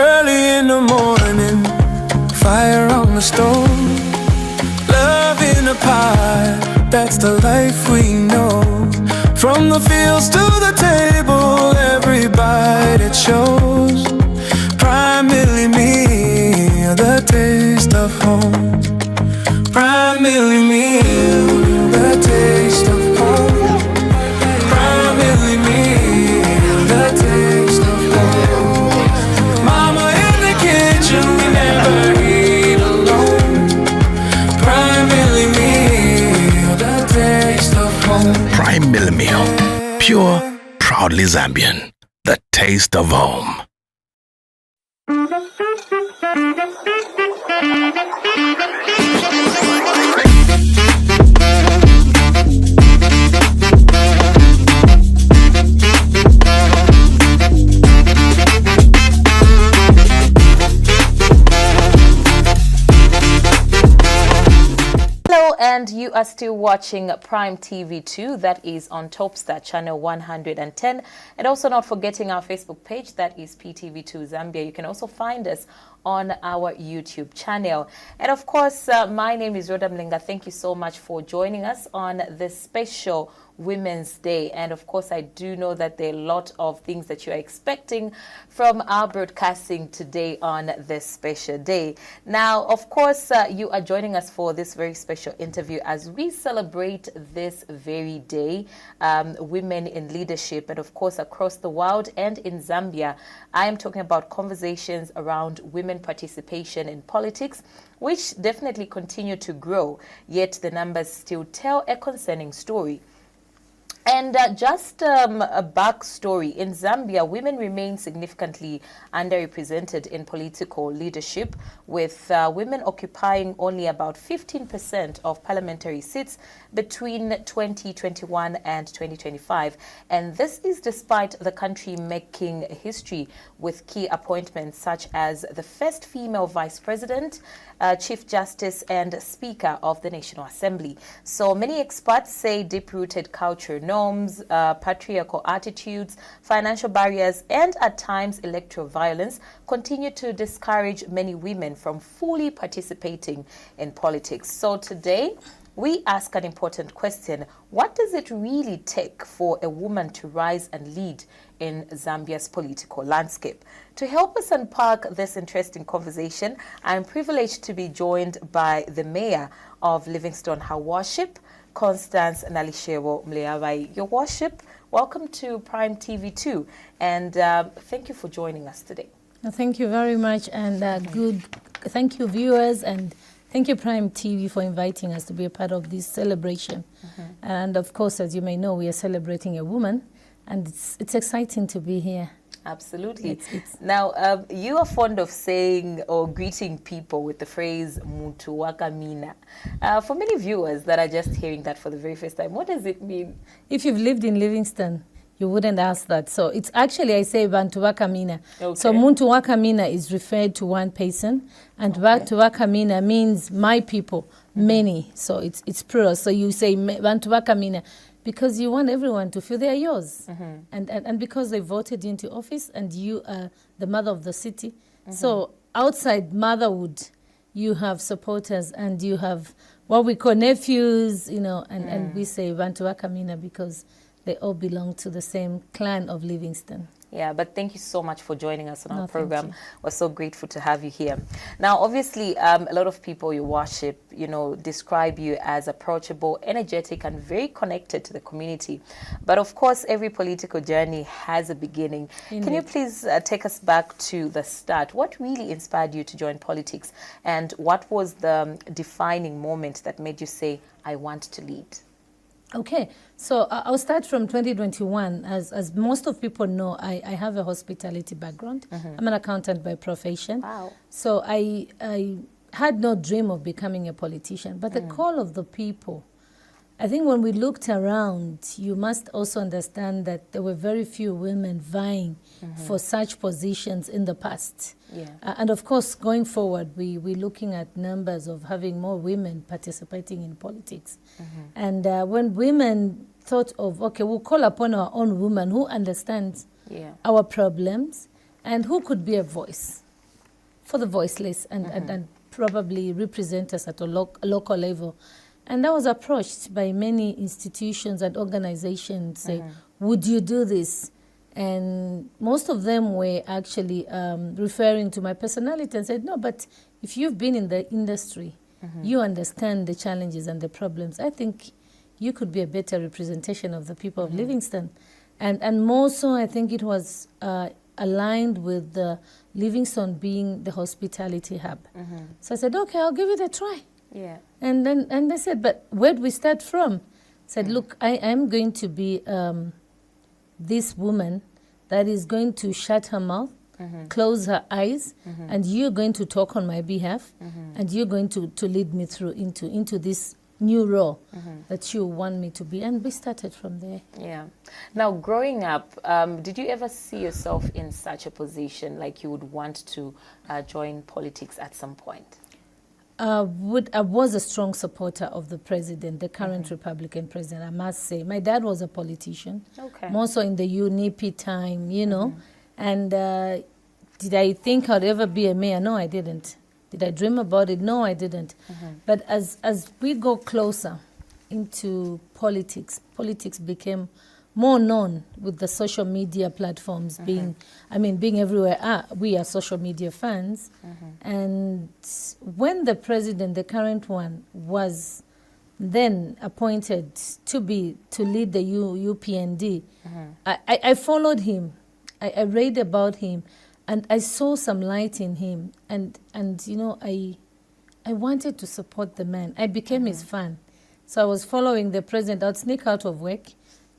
Early in the morning, fire on the stove, love in a pie, that's the life we know. From the fields to the table, every bite it shows. Primarily me, the taste of home. Primarily me, the taste of home. Primarily me, the taste of home. Mama in the kitchen, we never eat alone. Primarily me, the taste of home. Prime Mill Meal, pure, proudly Zambian, the taste of home. And you are still watching Prime TV2, that is on Topstar channel 110, and also not forgetting our Facebook page, that is PTV2 Zambia. You can also find us on our YouTube channel. And of course, my name is Rhoda Mlinga. Thank you so much for joining us on this special Women's Day. And of course, I do know that there are a lot of things that you are expecting from our broadcasting today on this special day. Now, of course, you are joining us for this very special interview as we celebrate this very day, women in leadership, and of course, across the world and in Zambia. I am talking about conversations around women participation in politics, which definitely continue to grow, yet the numbers still tell a concerning story. And just a backstory, in Zambia, women remain significantly underrepresented in political leadership, with women occupying only about 15% of parliamentary seats between 2021 and 2025. And this is despite the country making history with key appointments such as the first female vice president, Chief Justice and Speaker of the National Assembly. So many experts say deep-rooted culture norms, patriarchal attitudes, financial barriers, and at times electoral violence continue to discourage many women from fully participating in politics. So today, we ask an important question. What does it really take for a woman to rise and lead in Zambia's political landscape? To help us unpack this interesting conversation, I'm privileged to be joined by the Mayor of Livingstone, Her Worship, Constance Nalishewo Mleawai. Your Worship, welcome to Prime TV2, and thank you for joining us today. Thank you very much, and thank you, viewers, and thank you, Prime TV, for inviting us to be a part of this celebration. And of course, as you may know, we are celebrating a woman, and it's exciting to be here. Absolutely. Now, you are fond of saying or greeting people with the phrase "Muntu wakamina." For many viewers that are just hearing that for the very first time, what does it mean? If you've lived in Livingstone, you wouldn't ask that. So it's actually, I say Bantu wakamina. Okay. So Muntu wakamina is referred to one person, and Bantu wakamina means my people, many. So it's plural. So you say Bantu wakamina because you want everyone to feel they are yours, and because they voted you into office, and you are the mother of the city. So outside motherhood, you have supporters, and you have what we call nephews, you know, and we say Bantu wakamina because they all belong to the same clan of Livingstone. Yeah, but thank you so much for joining us on our program. We're so grateful to have you here. Now, obviously, a lot of people you worship, you know, describe you as approachable, energetic, and very connected to the community. But of course, every political journey has a beginning. Indeed. Can you please take us back to the start? What really inspired you to join politics? And what was the defining moment that made you say, I want to lead? Okay, so I'll start from 2021. As most of people know, I have a hospitality background. I'm an accountant by profession. Wow. So I had no dream of becoming a politician, but the call of the people, I think when we looked around, you must also understand that there were very few women vying for such positions in the past. Yeah. And of course, going forward, we're looking at numbers of having more women participating in politics. And when women thought of, okay, we'll call upon our own woman who understands our problems and who could be a voice. for the voiceless and probably represent us at a local level. And I was approached by many institutions and organizations saying, would you do this? And most of them were actually referring to my personality and said, no, but if you've been in the industry, you understand the challenges and the problems. I think you could be a better representation of the people of Livingston. And more so, I think it was aligned with Livingston being the hospitality hub. So I said, okay, I'll give it a try. Yeah. And they said, but where do we start from? I said, look, I am going to be this woman that is going to shut her mouth, close her eyes, and you're going to talk on my behalf, and you're going to lead me through into this new role that you want me to be. And we started from there. Yeah. Now, growing up, did you ever see yourself in such a position, like you would want to join politics at some point? I was a strong supporter of the president, the current Republican president, I must say. My dad was a politician, more so in the UNIP time, you know. And did I think I'd ever be a mayor? No, I didn't. Did I dream about it? No, I didn't. But as we go closer into politics, politics became more known with the social media platforms being everywhere. We are social media fans. And when the president, the current one, was then appointed to lead the UPND, I followed him. I read about him, and I saw some light in him. And you know, I wanted to support the man. I became his fan. So I was following the president. I'd sneak out of work,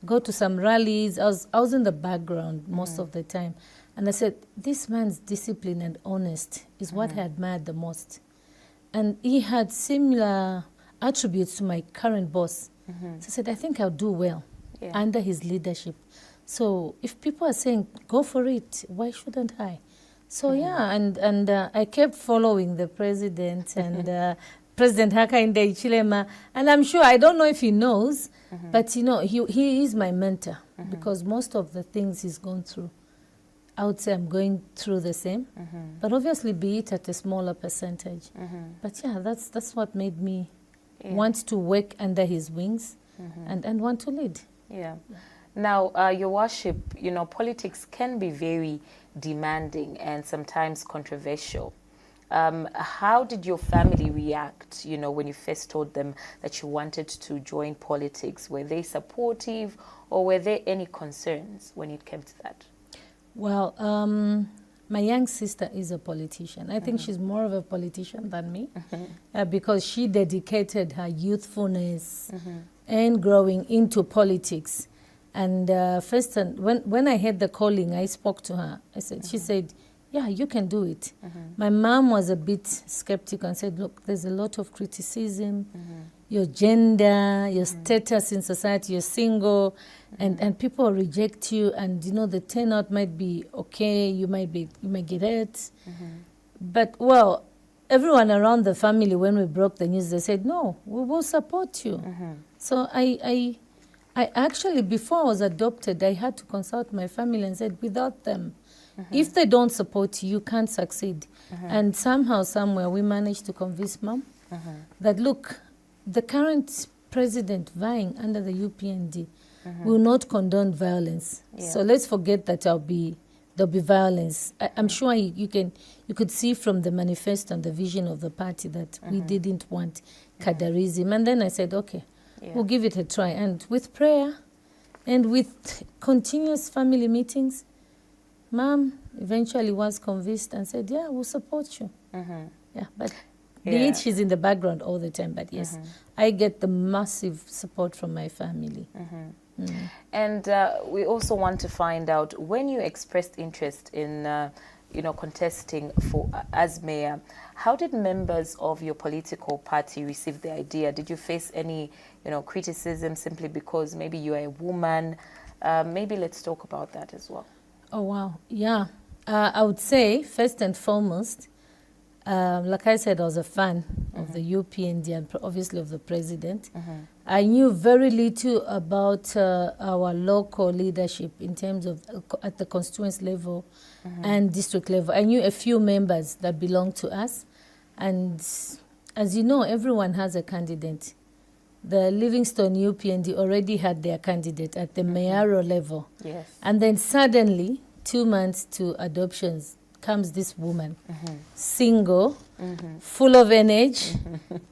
go to some rallies. I was in the background most of the time. And I said, this man's discipline and honest is what I admired the most. And he had similar attributes to my current boss. So I said, I think I'll do well under his leadership. So if people are saying, go for it, why shouldn't I? So and I kept following the president and President Hakainde Hichilema, and I'm sure, I don't know if he knows, but you know, he is my mentor because most of the things he's gone through, I would say I'm going through the same, but obviously be it at a smaller percentage. But yeah, that's what made me want to work under his wings and want to lead. Yeah. Now, Your Worship, you know, politics can be very demanding and sometimes controversial. How did your family react, you know, when you first told them that you wanted to join politics? Were they supportive, or were there any concerns when it came to that? Well, my young sister is a politician. I think she's more of a politician than me because she dedicated her youthfulness and growing into politics. And first, when I heard the calling, I spoke to her. She said, yeah, you can do it. My mom was a bit skeptical and said, look, there's a lot of criticism, your gender, your status in society, you're single, and people reject you, and you know the turnout might be okay, you might get hurt. But well, everyone around the family, when we broke the news, they said, no, we will support you. So I actually, before I was adopted, I had to consult my family and said, without them, if they don't support you, you can't succeed. And somehow, somewhere, we managed to convince Mom that, look, the current president vying under the UPND will not condone violence. So let's forget that there'll be violence. I'm sure you could see from the manifesto and the vision of the party that we didn't want Kadarism. And then I said, okay, we'll give it a try. And with prayer and with continuous family meetings, Mom eventually was convinced and said, yeah, we'll support you. Yeah, but be it she's in the background all the time. But yes, I get the massive support from my family. And we also want to find out, when you expressed interest in you know, contesting for as mayor, how did members of your political party receive the idea? Did you face any, you know, criticism simply because maybe you are a woman? Maybe let's talk about that as well. Oh, wow. Yeah. I would say, first and foremost, Like I said, I was a fan of the UPND and obviously of the president. I knew very little about our local leadership in terms of at the constituency level and district level. I knew a few members that belonged to us. And as you know, everyone has a candidate. The Livingstone UPND already had their candidate at the mayoral level. Yes. And then suddenly, 2 months to adoptions, comes this woman, single, full of energy,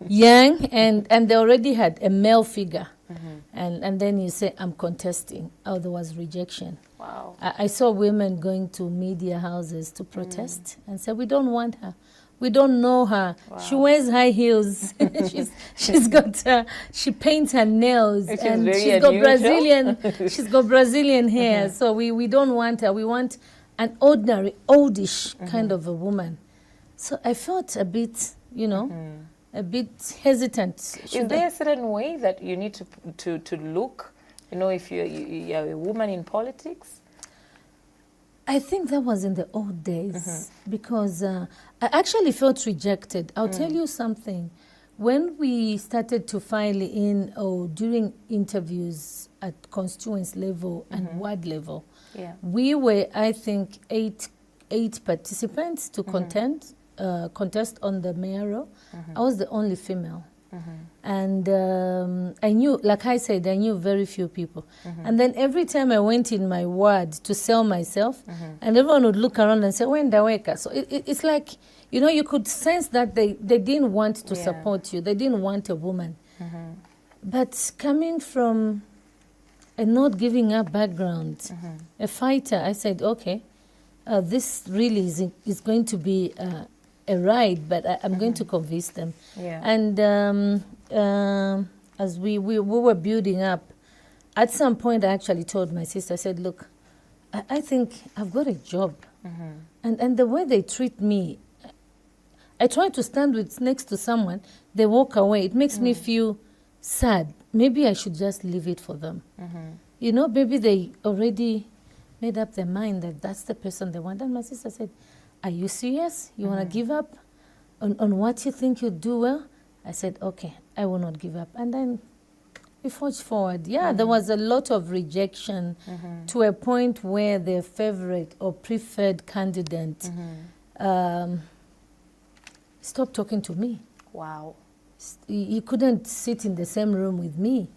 young, and they already had a male figure. And then you say, I'm contesting. Oh, there was rejection. Wow. I saw women going to media houses to protest and say, we don't want her. We don't know her. Wow. She wears high heels. she's got she paints her nails, and she's got Brazilian hair. So we don't want her. We want an ordinary, oldish kind of a woman. So I felt a bit, you know, a bit hesitant. Is there a certain way that you need to look, you know, if you're a woman in politics? I think that was in the old days because I actually felt rejected. I'll tell you something. When we started to file in during interviews at constituency level and ward level, we were, I think, eight participants to contest on the mayoral. I was the only female. And I knew, like I said, I knew very few people. And then every time I went in my ward to sell myself, and everyone would look around and say, when Daweka? So it's like, you know, you could sense that they didn't want to support you. They didn't want a woman. But coming from a not giving up background, a fighter, I said, okay, this really is going to be a ride, but I'm going to convince them. And as we were building up, at some point I actually told my sister, I said, look, I think I've got a job. And the way they treat me, I try to stand next to someone, they walk away. It makes me feel sad. Maybe I should just leave it for them. You know, maybe they already made up their mind that that's the person they want. And my sister said, are you serious? You want to give up on what you think you do well? I said, okay, I will not give up. And then we forged forward. Yeah, there was a lot of rejection to a point where their favorite or preferred candidate stopped talking to me. Wow. He couldn't sit in the same room with me.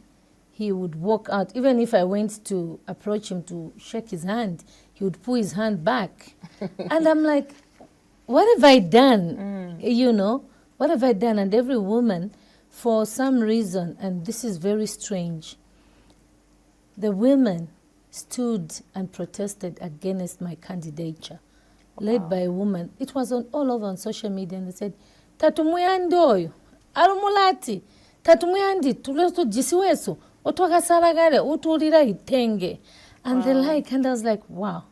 He would walk out. Even if I went to approach him to shake his hand, he would pull his hand back. And I'm like, what have I done? You know, what have I done? And every woman, for some reason, and this is very strange, the women stood and protested against my candidature, led by a woman. It was all over on social media, and they said, Tatumuyandi oyo, arumulati, Tatumuyandi, tuletu jisiwesu, otwakasaragale, utulira itenge. And they like, and I was like, wow,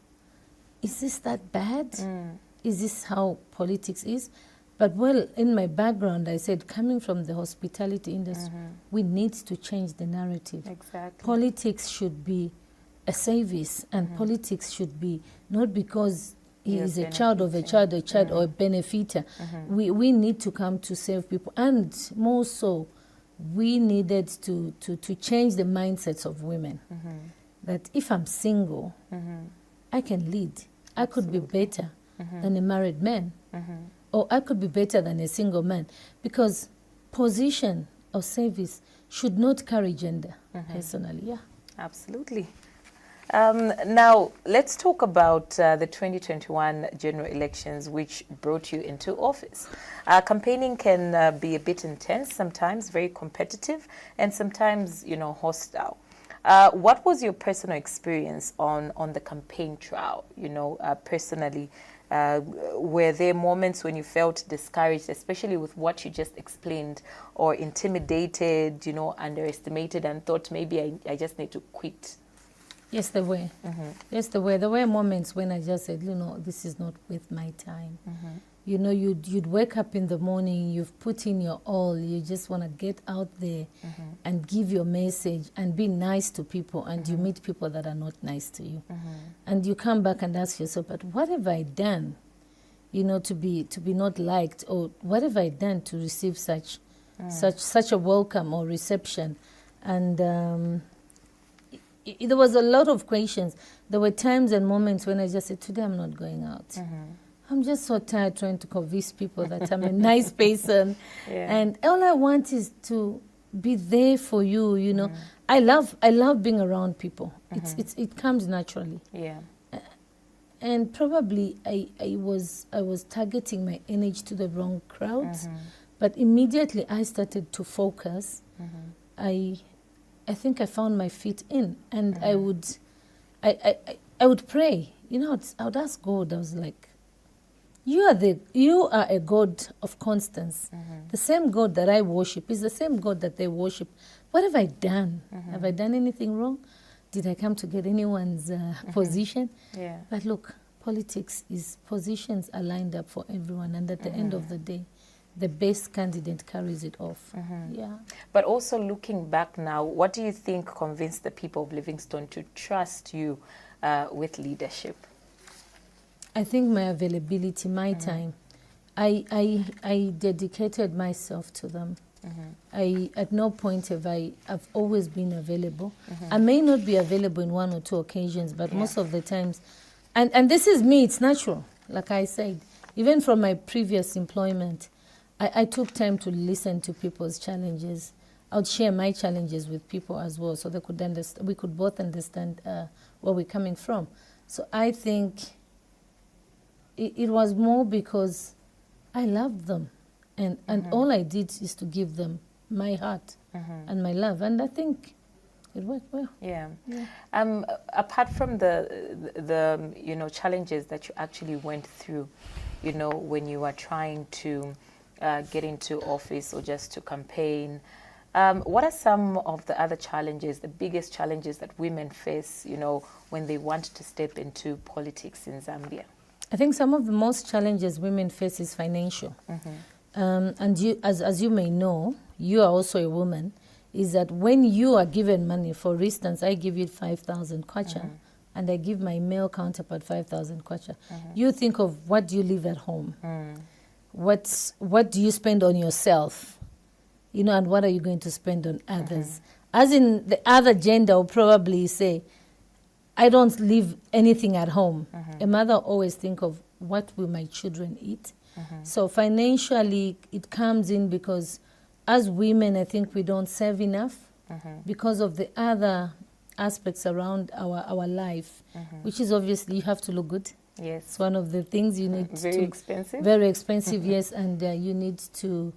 is this that bad? Is this how politics is? But well, in my background, I said, coming from the hospitality industry, we need to change the narrative. Exactly. Politics should be a service, and politics should be not because he is a child of a child, or a benefiter. We need to come to serve people. And more so, we needed to change the mindsets of women. That if I'm single, I can lead. I could be better than a married man. Or I could be better than a single man. Because position or service should not carry gender, personally. Yeah. Absolutely. Now, let's talk about the 2021 general elections, which brought you into office. Campaigning can be a bit intense, sometimes very competitive, and sometimes, you know, hostile. What was your personal experience on the campaign trail, you know, personally? Were there moments when you felt discouraged, especially with what you just explained, or intimidated, you know, underestimated, and thought maybe I just need to quit? Yes, there were. Yes, there were. There were moments when I just said, you know, this is not worth my time. You know, you'd wake up in the morning, you've put in your all, you just want to get out there and give your message and be nice to people, and you meet people that are not nice to you. And you come back and ask yourself, but what have I done? you know, to be not liked, or what have I done to receive such a welcome or reception? And there was a lot of questions. There were times and moments when I just said, today I'm not going out. I'm just so tired trying to convince people that I'm a nice person. And all I want is to be there for you, you know. I love being around people. It comes naturally. And probably I was targeting my energy to the wrong crowds. But immediately I started to focus. I think I found my feet in, and I would pray. You know, I would ask God. I was like, you are a God of constance. The same God that I worship is the same God that they worship. What have I done? Have I done anything wrong? Did I come to get anyone's position? But look, politics is positions are lined up for everyone, and at the end of the day, the best candidate carries it off. But also looking back now, what do you think convinced the people of Livingstone to trust you with leadership? I think my availability, my time. I dedicated myself to them. At no point I've always been available. I may not be available in one or two occasions, but most of the times, and this is me, it's natural. Like I said, even from my previous employment, I took time to listen to people's challenges. I would share my challenges with people as well, so they could understand. We could both understand where we're coming from. So I think it was more because I loved them, and all I did is to give them my heart and my love, and I think it worked well. Apart from the you know, challenges that you actually went through, you know, when you were trying to get into office or just to campaign, what are some of the other challenges, the biggest challenges that women face, you know, when they want to step into politics in Zambia? I think some of the most challenges women face is financial. And you, as you may know, you are also a woman, is that when you are given money, for instance, I give you 5,000 kwacha, and I give my male counterpart 5,000 kwacha, you think of what do you leave at home? What do you spend on yourself? You know, and what are you going to spend on others? As in, the other gender will probably say, I don't leave anything at home. A mother always think of what will my children eat. So financially, it comes in because as women, I think we don't save enough because of the other aspects around our life, which is obviously you have to look good. Yes. It's one of the things you need Very expensive. Very expensive, yes, and you need to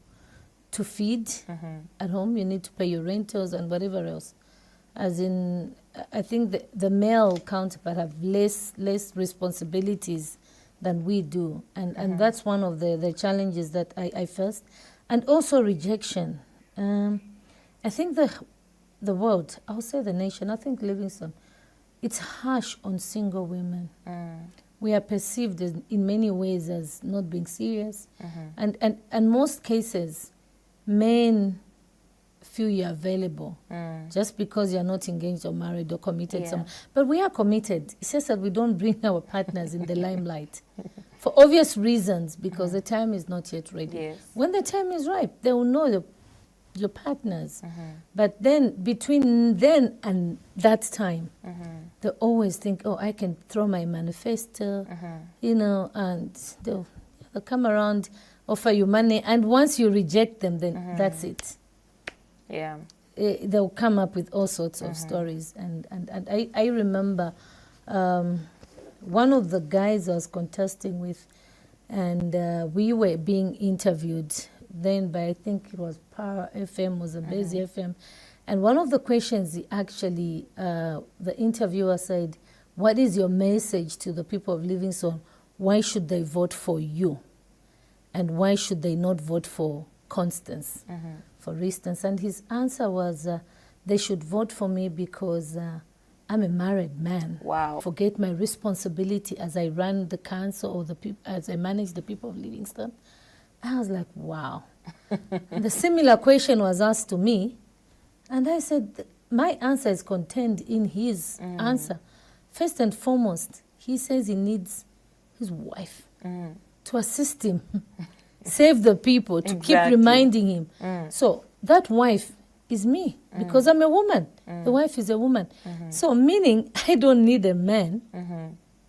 feed at home. You need to pay your rentals and whatever else. As in, I think the male counterpart have less responsibilities than we do, and that's one of the challenges that I faced, and also rejection. I think the world, I'll say the nation, I think Livingstone, it's harsh on single women. We are perceived in many ways as not being serious, and most cases, men feel you're available just because you're not engaged or married or committed. But we are committed. It's just that we don't bring our partners in the limelight for obvious reasons, because the time is not yet ready. When the time is ripe, they will know your partners. But then between then and that time, they always think, oh, I can throw my manifesto, you know, and they'll come around, offer you money, and once you reject them, then that's it. They'll come up with all sorts of stories. And I remember one of the guys I was contesting with, and we were being interviewed then by, I think it was Power FM, was a Bezi FM. And one of the questions he actually, the interviewer said, what is your message to the people of Livingstone? Why should they vote for you? And why should they not vote for Constance, for instance? And his answer was, they should vote for me because I'm a married man. Wow. Forget my responsibility as I run the council or as I manage the people of Livingstone. I was like, wow. And the similar question was asked to me, and I said, my answer is contained in his answer. First and foremost, he says he needs his wife. to assist him, save the people, to keep reminding him. So that wife is me, because I'm a woman. The wife is a woman. So meaning I don't need a man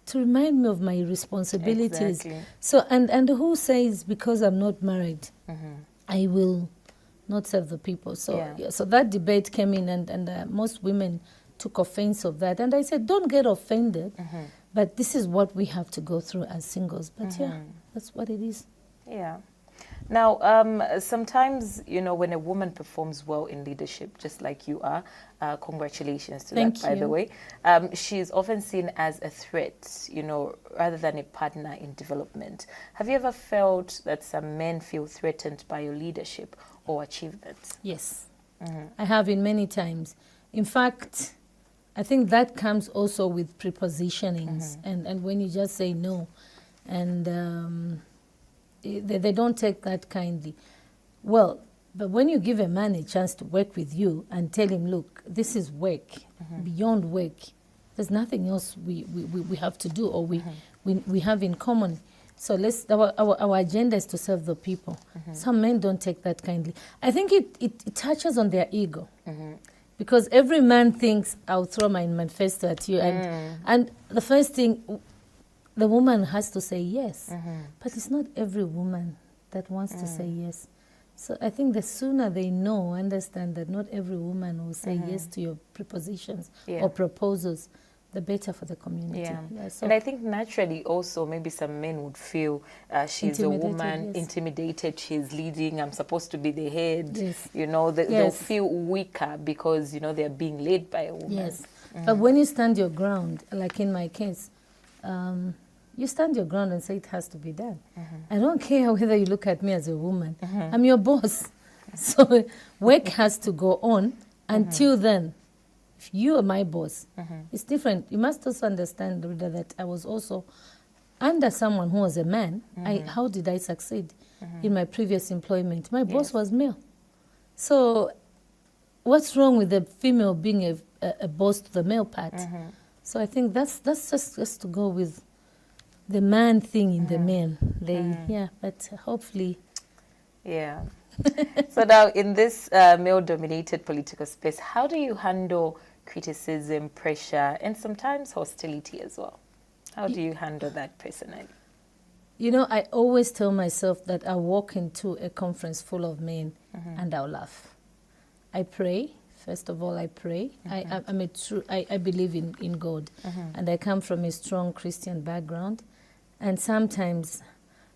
to remind me of my responsibilities. So, and who says because I'm not married, I will not serve the people? So, so that debate came in, and most women took offense of that. And I said, don't get offended, but this is what we have to go through as singles. But yeah, that's what it is. Yeah. Now, sometimes, you know, when a woman performs well in leadership, just like you are, congratulations to that, by the way, she's often seen as a threat, you know, rather than a partner in development. Have you ever felt that some men feel threatened by your leadership or achievements? Yes, I have in many times. In fact, I think that comes also with prepositionings, and when you just say no, and they don't take that kindly. Well, but when you give a man a chance to work with you and tell him, look, this is work, beyond work, there's nothing else we have to do, or we have in common. So our agenda is to serve the people. Some men don't take that kindly. I think it touches on their ego. Because every man thinks, I'll throw my manifesto at you. And the first thing, the woman has to say yes. But it's not every woman that wants to say yes. So I think the sooner they understand that not every woman will say yes to your propositions or proposals, the better for the community. So and I think naturally also maybe some men would feel she's a woman, intimidated, she's leading, I'm supposed to be the head. You know, they'll feel weaker because, you know, they're being led by a woman. But when you stand your ground, like in my case, you stand your ground and say it has to be done. I don't care whether you look at me as a woman. I'm your boss. So work has to go on until then. If you are my boss, it's different. You must also understand, Rita, that I was also under someone who was a man. How did I succeed in my previous employment? My boss was male. So what's wrong with the female being a boss to the male part? So I think that's just to go with the man thing in the men. But hopefully. Yeah. So now in this male-dominated political space, how do you handle criticism, pressure, and sometimes hostility as well? How do you handle that personally? You know, I always tell myself that I walk into a conference full of men and I'll laugh. I pray. First of all, I pray. I believe in God, and I come from a strong Christian background. And sometimes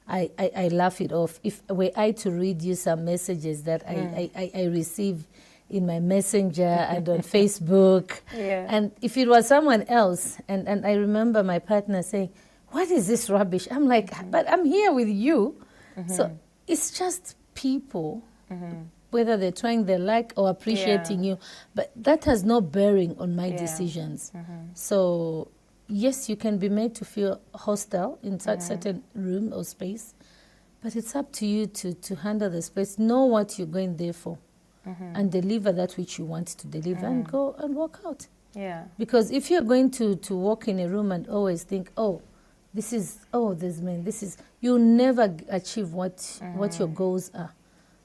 I laugh it off. If were I to read you some messages that I receive in my messenger and on Facebook, and if it was someone else, and I remember my partner saying, what is this rubbish? I'm like, but I'm here with you. So it's just people, whether they're trying their luck or appreciating you, but that has no bearing on my decisions. So yes, you can be made to feel hostile in such certain room or space, but it's up to you to handle the space, know what you're going there for, and deliver that which you want to deliver, and go and walk out. Because if you're going to walk in a room and always think, there's men, you'll never achieve what your goals are.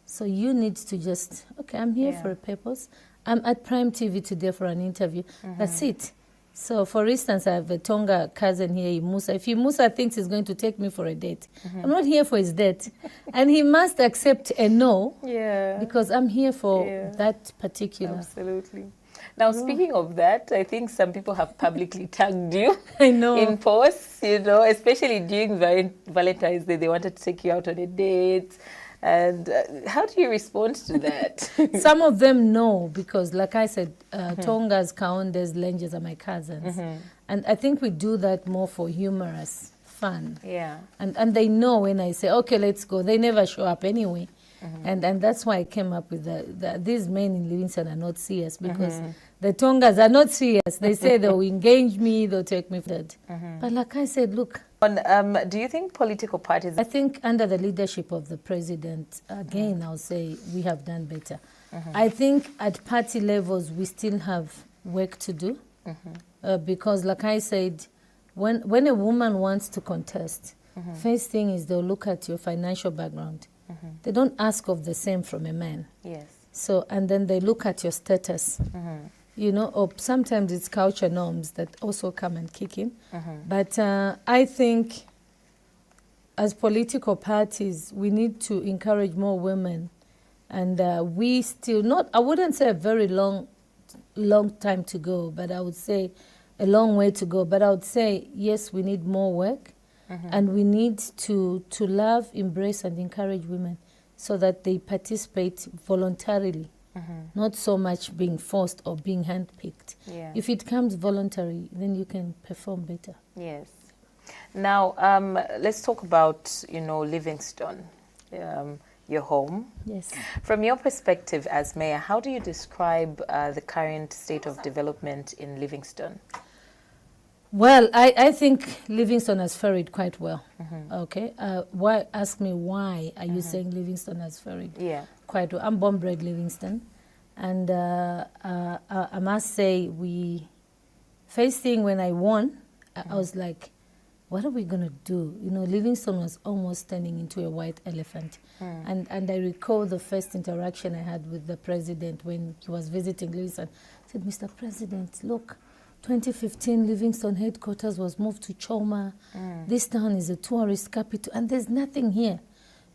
So you need to just, okay, I'm here for a purpose. I'm at Prime TV today for an interview. That's it. So, for instance, I have a Tonga cousin here, Musa. If Musa thinks he's going to take me for a date, I'm not here for his date. And he must accept a no, because I'm here for that particular. Absolutely. Now, speaking of that, I think some people have publicly tagged you in posts, you know, especially during Valentine's Day. They wanted to take you out on a date. And how do you respond to that? Some of them know, because like I said, Tongas, Kaondes, Lenges are my cousins. And I think we do that more for humorous fun. And they know when I say, okay, let's go. They never show up anyway. And that's why I came up with these men in Livingston are not serious, because the Tongas are not serious. They say they'll engage me, they'll take me for that. But like I said, look. Do you think political parties... I think under the leadership of the president, again, I'll say we have done better. I think at party levels, we still have work to do. Because like I said, when a woman wants to contest, First thing is they'll look at your financial background. They don't ask of the same from a man. Yes. So, and then they look at your status. You know, or sometimes it's culture norms that also come and kick in. But I think as political parties, we need to encourage more women. And we still not, I wouldn't say a very long time to go, but I would say a long way to go. But I would say, yes, we need more work. And we need to love, embrace, and encourage women so that they participate voluntarily, not so much being forced or being handpicked. Yeah. If it comes voluntary, then you can perform better. Yes. Now, let's talk about, you know, Livingstone, your home. Yes. From your perspective as mayor, how do you describe the current state of development in Livingstone? Well, I think Livingstone has fared quite well. Okay. Ask me why are you saying Livingstone has fared quite well? I'm born bred Livingstone, and I must say, first thing when I won, I was like, what are we gonna do? You know, Livingstone was almost turning into a white elephant, and I recall the first interaction I had with the president when he was visiting Livingstone. I said, Mr. President, look. 2015, Livingstone headquarters was moved to Choma. This town is a tourist capital, and there's nothing here.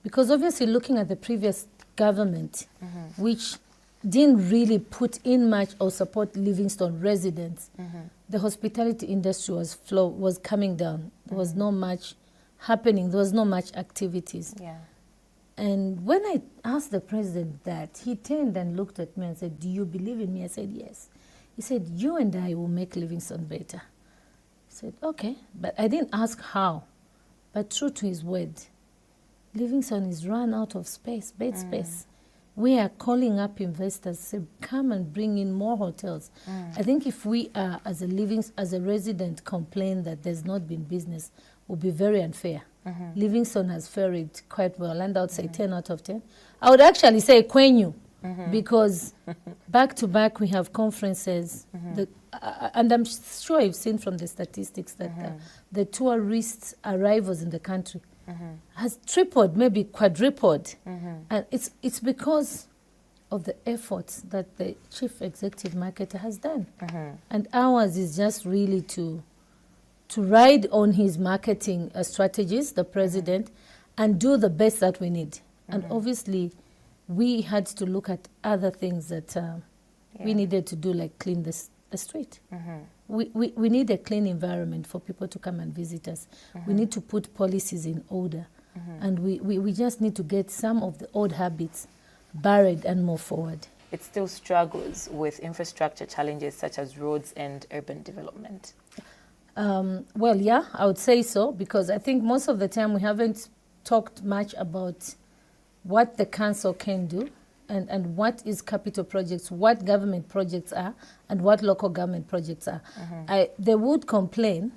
Because obviously looking at the previous government, which didn't really put in much or support Livingstone residents, the hospitality industry was coming down. There was not much happening. There was not much activities. Yeah. And when I asked the president that, he turned and looked at me and said, do you believe in me? I said, yes. He said, you and I will make Livingstone better. I said, okay. But I didn't ask how. But true to his word, Livingstone is run out of space, bed space. We are calling up investors, say, come and bring in more hotels. I think if we are, as a resident, complain that there's not been business, will be very unfair. Livingstone has fared quite well, and I would say 10 out of 10. I would actually say Kwenyu. Because back to back we have conferences, and I'm sure you've seen from the statistics that the tourist arrivals in the country has tripled, maybe quadrupled, and it's because of the efforts that the chief executive marketer has done, and ours is just really to ride on his marketing strategies, the president, and do the best that we need, and obviously. We had to look at other things that we needed to do, like clean the street. We need a clean environment for people to come and visit us. We need to put policies in order. And we just need to get some of the old habits buried and move forward. It still struggles with infrastructure challenges such as roads and urban development. Well, yeah, I would say so, because I think most of the time we haven't talked much about what the council can do and what is capital projects, what government projects are, and what local government projects are. They would complain,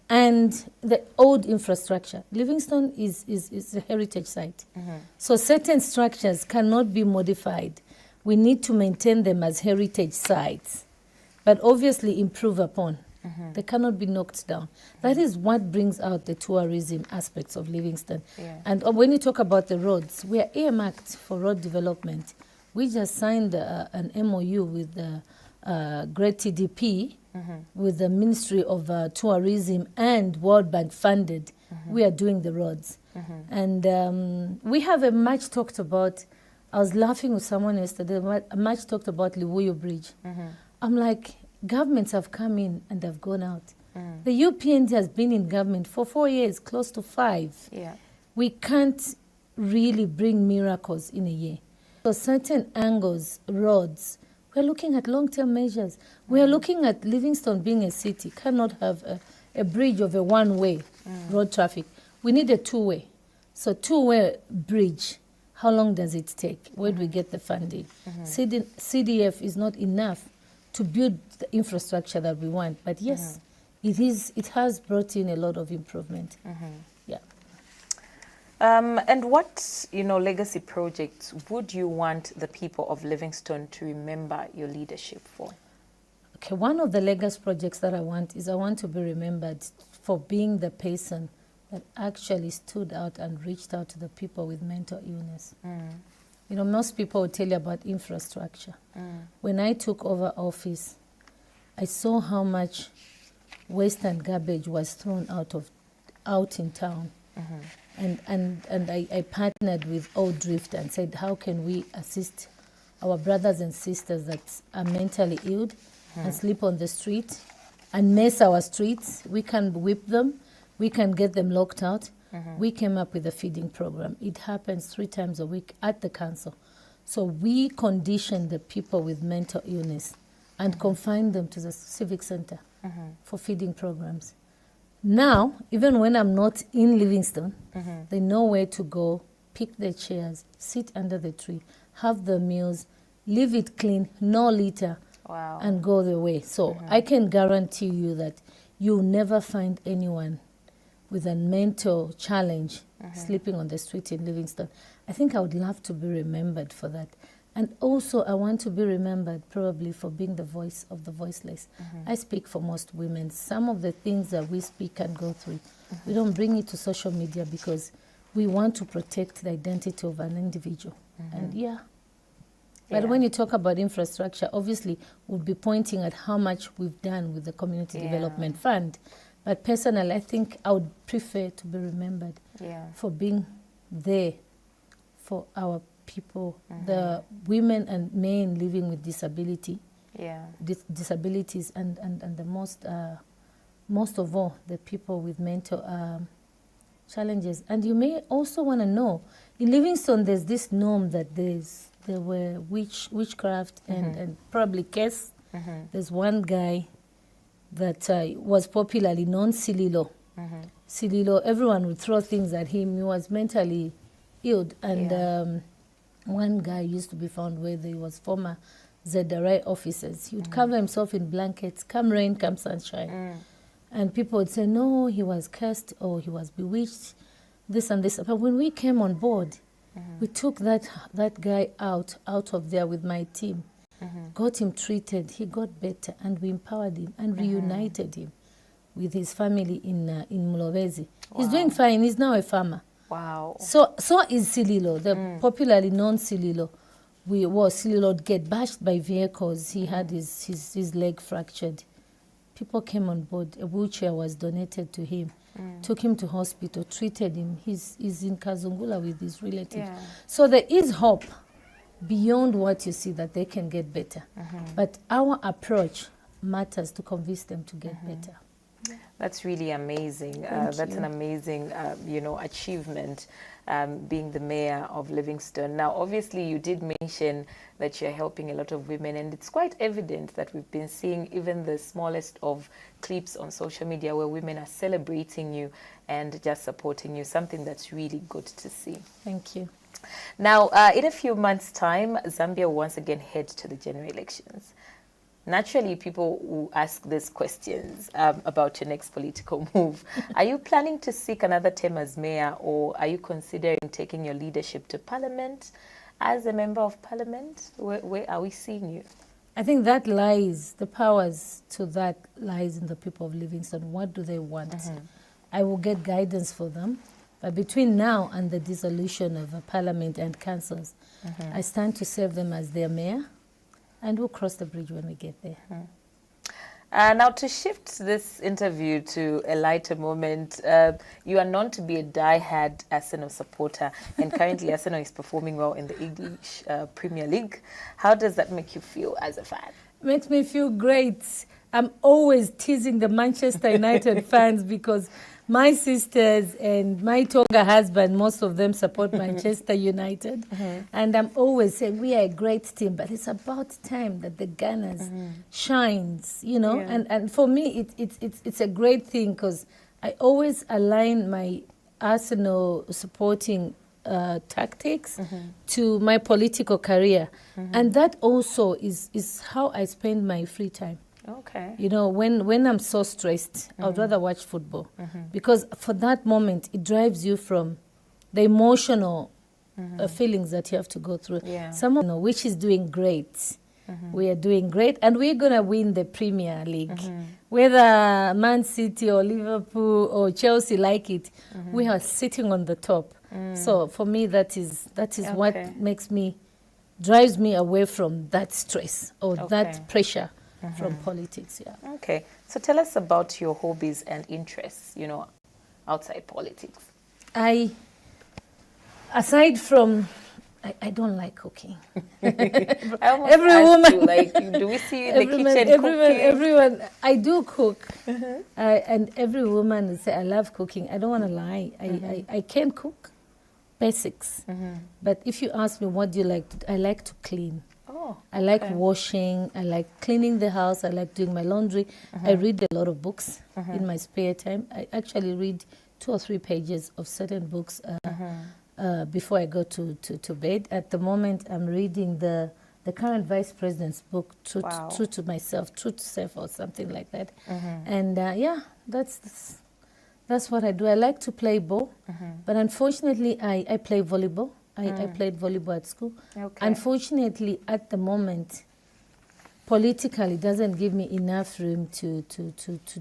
and the old infrastructure. Livingstone is a heritage site. So certain structures cannot be modified. We need to maintain them as heritage sites, but obviously improve upon. They cannot be knocked down. That is what brings out the tourism aspects of Livingstone. And when you talk about the roads, we are earmarked for road development. We just signed an MOU with the Great TDP, with the Ministry of Tourism and World Bank funded. We are doing the roads. And we have a much talked about, I was laughing with someone yesterday, a much talked about Livuyo Bridge. I'm like, governments have come in and have gone out. The UPND has been in government for 4 years, close to 5. We can't really bring miracles in a year. So certain angles, roads, we're looking at long-term measures. We're looking at Livingstone being a city, cannot have a bridge of a one-way road traffic. We need a two-way. So two-way bridge, how long does it take? Where do we get the funding? CDF is not enough to build the infrastructure that we want. But yes, it has brought in a lot of improvement. Yeah. And what, legacy projects would you want the people of Livingstone to remember your leadership for? Okay, one of the legacy projects that I want to be remembered for being the person that actually stood out and reached out to the people with mental illness. You know, most people will tell you about infrastructure. When I took over office, I saw how much waste and garbage was thrown out in town. And I partnered with Old Drift and said, how can we assist our brothers and sisters that are mentally ill and sleep on the street and mess our streets? We can whip them. We can get them locked out. We came up with a feeding program. It happens 3 times a week at the council. So we condition the people with mental illness and confine them to the civic center for feeding programs. Now, even when I'm not in Livingstone, they know where to go, pick their chairs, sit under the tree, have the meals, leave it clean, no litter, and go their way. So I can guarantee you that you'll never find anyone with a mental challenge sleeping on the street in Livingstone. I think I would love to be remembered for that. And also, I want to be remembered probably for being the voice of the voiceless. I speak for most women. Some of the things that we speak and go through, we don't bring it to social media because we want to protect the identity of an individual. And but when you talk about infrastructure, obviously, we'll be pointing at how much we've done with the Community Development Fund. But personally, I think I would prefer to be remembered for being there for our people, the women and men living with disabilities, and the most of all, the people with mental challenges. And you may also want to know, in Livingstone, there's this norm that there were witchcraft and probably curse. There's one guy that was popularly known, Sililo. Sililo, everyone would throw things at him. He was mentally ill. And one guy used to be found where there was former ZRA officers. He would cover himself in blankets, come rain, come sunshine. And people would say, no, he was cursed or he was bewitched, this and this. But when we came on board, we took that guy out of there with my team. Got him treated, he got better, and we empowered him and reunited him with his family in Mulobezi. He's doing fine, he's now a farmer. Wow. So is Sililo, the popularly known Sililo. Sililo would get bashed by vehicles, he had his leg fractured. People came on board, a wheelchair was donated to him, took him to hospital, treated him. He's in Kazungula with his relatives. So there is hope beyond what you see, that they can get better. But our approach matters to convince them to get better. That's really amazing. That's an amazing, achievement, being the mayor of Livingstone. Now, obviously, you did mention that you're helping a lot of women, and it's quite evident that we've been seeing even the smallest of clips on social media where women are celebrating you and just supporting you, something that's really good to see. Thank you. Now, in a few months' time, Zambia will once again head to the general elections. Naturally, people will ask these questions about your next political move. Are you planning to seek another term as mayor, or are you considering taking your leadership to parliament as a member of parliament? Where are we seeing you? I think that lies, the powers to that lies in the people of Livingstone. What do they want? I will get guidance for them. But between now and the dissolution of a parliament and councils, I stand to serve them as their mayor, and we'll cross the bridge when we get there. Now, to shift this interview to a lighter moment, you are known to be a die-hard Arsenal supporter, and currently Arsenal is performing well in the English Premier League. How does that make you feel as a fan? Makes me feel great. I'm always teasing the Manchester United fans because my sisters and my Tonga husband, most of them support Manchester United. And I'm always saying we are a great team, but it's about time that the Gunners shines, And for me, it's a great thing because I always align my Arsenal supporting tactics to my political career. And that also is how I spend my free time. Okay. When I'm so stressed, I'd rather watch football because for that moment, it drives you from the emotional feelings that you have to go through. Someone which is doing great. We are doing great, and we're going to win the Premier League. Whether Man City or Liverpool or Chelsea like it, we are sitting on the top. So for me, that is what drives me away from that stress or that pressure from politics. Yeah. Okay. So tell us about your hobbies and interests, outside politics. Aside from, I don't like cooking. Every woman, do we see you in the kitchen cooking? Everyone, I do cook, and every woman will say, I love cooking. I don't want to lie. I can cook basics, but if you ask me what do you like, I like to clean. I like washing. I like cleaning the house. I like doing my laundry. I read a lot of books in my spare time. I actually read 2 or 3 pages of certain books before I go to bed. At the moment, I'm reading the current vice president's book, True to Myself, True to Self, or something like that. And that's what I do. I like to play ball, but unfortunately, I play volleyball. I played volleyball at school. Unfortunately, at the moment, politically, doesn't give me enough room to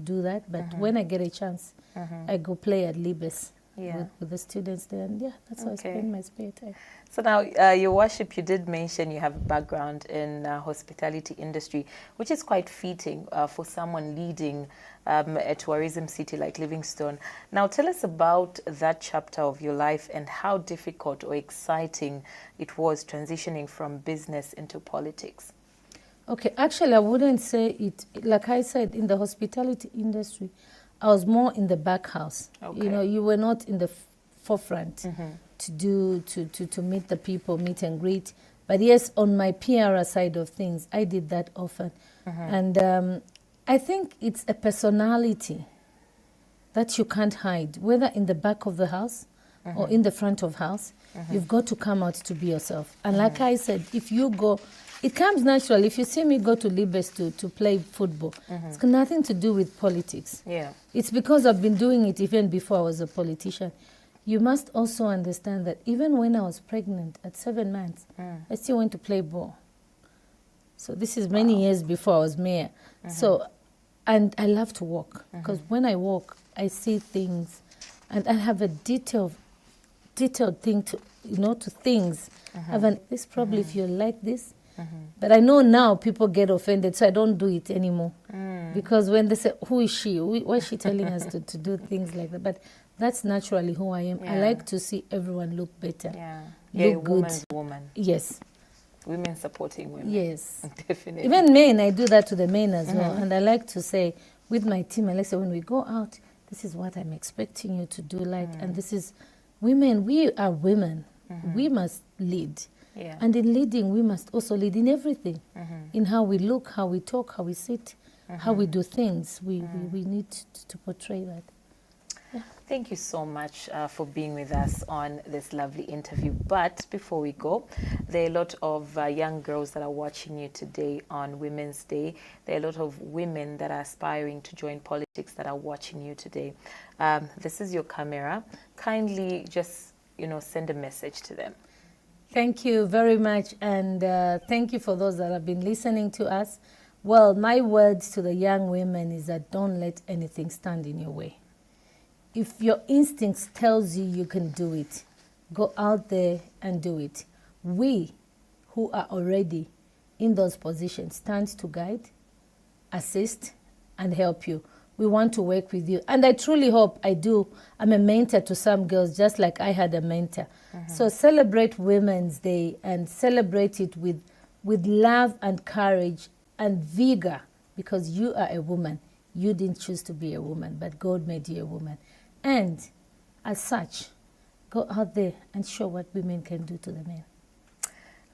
do that. But when I get a chance, I go play at Libes with the students there. And that's how I spend my spare time. So now, Your Worship, you did mention you have a background in hospitality industry, which is quite fitting for someone leading a tourism city like Livingstone. Now, tell us about that chapter of your life and how difficult or exciting it was transitioning from business into politics. Okay, actually, I wouldn't say it. Like I said, in the hospitality industry, I was more in the back house. You were not in the forefront to meet the people, meet and greet. But yes, on my PR side of things, I did that often. And I think it's a personality that you can't hide, whether in the back of the house or in the front of house. You've got to come out to be yourself. And like I said, if you go, it comes natural. If you see me go to Libes to play football, it's got nothing to do with politics. It's because I've been doing it even before I was a politician. You must also understand that even when I was pregnant at 7 months, I still went to play ball. So this is many years before I was mayor. So, and I love to walk, because when I walk, I see things, and I have a detailed thing to things. This probably if you like this, but I know now people get offended, so I don't do it anymore. Because when they say, who is she? Why is she telling us to do things like that? But that's naturally who I am. I like to see everyone look better, look good. Woman. Yes. Women supporting women. Yes. Definitely. Even men, I do that to the men as well. And I like to say, with my team, I like to say, when we go out, this is what I'm expecting you to do. And this is, women, we are women. We must lead. And in leading, we must also lead in everything. In how we look, how we talk, how we sit, how we do things. We need to portray that. Thank you so much for being with us on this lovely interview. But before we go, there are a lot of young girls that are watching you today on Women's Day. There are a lot of women that are aspiring to join politics that are watching you today. This is your camera. Kindly just, send a message to them. Thank you very much. And thank you for those that have been listening to us. Well, my words to the young women is that don't let anything stand in your way. If your instincts tells you can do it, go out there and do it. We who are already in those positions stand to guide, assist, and help you. We want to work with you. And I truly hope I'm a mentor to some girls, just like I had a mentor. So celebrate Women's Day and celebrate it with love and courage and vigor, because you are a woman. You didn't choose to be a woman, but God made you a woman. And as such, go out there and show what women can do to the men.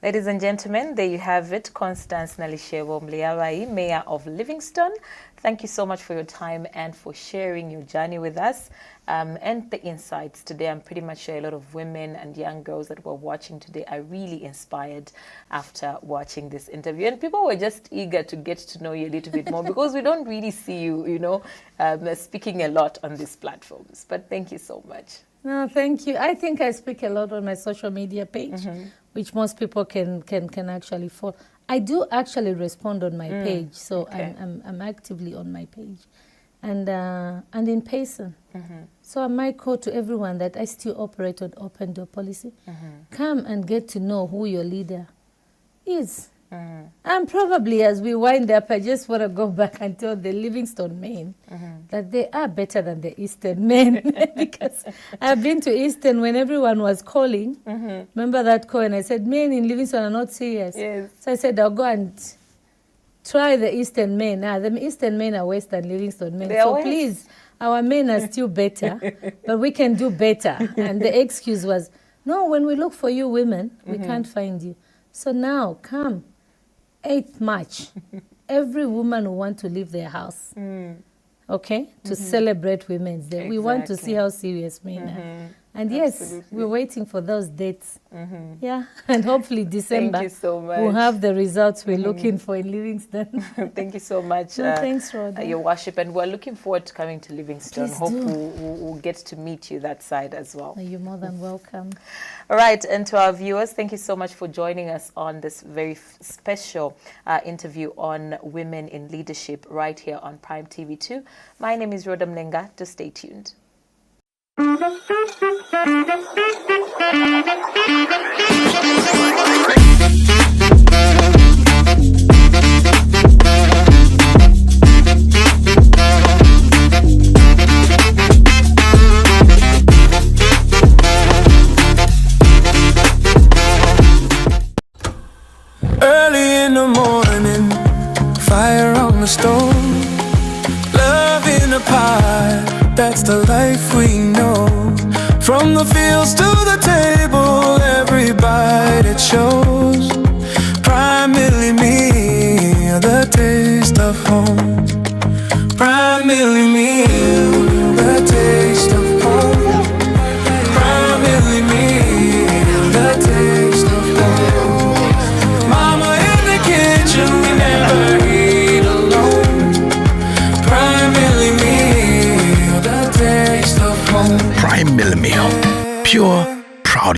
Ladies and gentlemen, there you have it. Constance Nalishewo Mliawai, Mayor of Livingstone. Thank you so much for your time and for sharing your journey with us and the insights today. I'm pretty much sure a lot of women and young girls that were watching today are really inspired after watching this interview. And people were just eager to get to know you a little bit more, because we don't really see you, speaking a lot on these platforms. But thank you so much. No, thank you. I think I speak a lot on my social media page, which most people can actually follow. I do actually respond on my page, so I'm actively on my page, and in person. So I might call to everyone that I still operate on open door policy. Come and get to know who your leader is. And probably as we wind up, I just want to go back and tell the Livingstone men that they are better than the Eastern men. Because I've been to Eastern when everyone was calling. Remember that call? And I said, men in Livingstone are not serious. Yes. So I said, I'll go and try the Eastern men. The Eastern men are worse than Livingstone men. So please, our men are still better, but we can do better. And the excuse was, no, when we look for you women, we can't find you. So now, come. 8th March, every woman who wants to leave their house, okay, to celebrate Women's Day. Exactly. We want to see how serious men are. And yes, we're waiting for those dates. Yeah, and hopefully December, Thank you so much. We'll have the results we're looking for in Livingston. Thank you so much, no, thanks, Rhoda. Your Worship, and we're looking forward to coming to Livingston. Please Hope do. we'll get to meet you that side as well. You're more than welcome. All right, and to our viewers, thank you so much for joining us on this very special interview on women in leadership right here on Prime TV2. My name is Rhoda Mlenga. Just stay tuned. Early in the morning, fire on the stove, love in a pie, that's the life we know. From the fields to the table, every bite it shows. Primarily me, the taste of home. Primarily me, the taste of home. Primarily me, the taste of home. Mama in the kitchen, we never eat alone. Primarily me, the taste of home. Prime Meal, pure